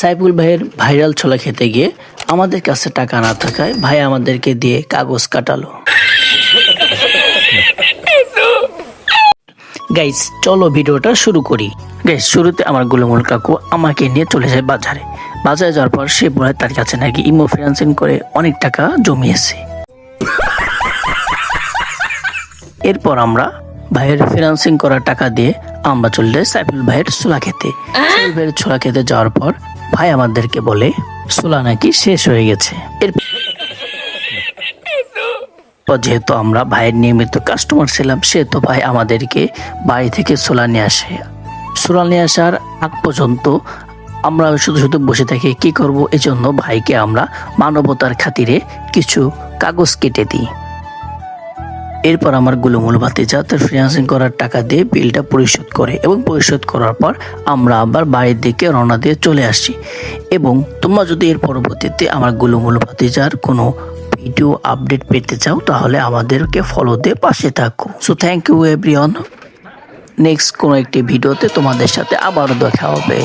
সাইফুল ভাইয়ের ভাইরাল ছোলা খেতে গিয়ে আমাদের কাছে টাকা না থাকায় ভাই আমাদেরকে দিয়ে কাগজ কাটালো। গাইস চলো ভিডিওটা শুরু করি। গাইস শুরুতে আমার গুলমুল কাকু আমাকে নিয়ে চলে যায় বাজারে। বাজারে যাওয়ার পর সে বলে তার কাছে নাকি ইমো ফিন্যান্সিং করে অনেক টাকা জমিয়েছে। এরপর আমরা ভাইয়ের ফিন্যান্সিং করা টাকা দিয়ে আমরা চলে যাই সাইফুল ভাইয়ের ছোলা খেতে। সাইফুল ভাইয়ের ছোলা খেতে যাওয়ার পর ভাই আমাদেরকে বলে ছোলা নাকি শেষ হয়ে গেছে। এরপর যেহেতু আমরা ভাইয়ের নিয়মিত কাস্টমার ছিলাম সেহেতু ভাই আমাদেরকে বাড়ি থেকে ছোলা নিয়ে আসে। ছোলা নিয়ে আসার আগ পর্যন্ত আমরা শুধু শুধু বসে থাকি কি করব, এজন্য ভাইকে আমরা মানবতার খাতিরে কিছু কাগজ কেটে দিই। এরপর আমার গুলমুল ভাতিজা তার ফিন্যান্সিং করার টাকা দিয়ে বিলটা পরিশোধ করে এবং পরিশোধ করার পর আমরা আবার বাড়ির দিকে রওনা দিয়ে চলে আসছি। এবং তোমরা যদি এর পরবর্তীতে আমার গুলমুল ভাতিজার কোনো ভিডিও আপডেট পেতে চাও তাহলে আমাদেরকে ফলো দিয়ে পাশে থাকো। So thank you everyone. Next কোনো একটি ভিডিওতে তোমাদের সাথে আবারও দেখা হবে।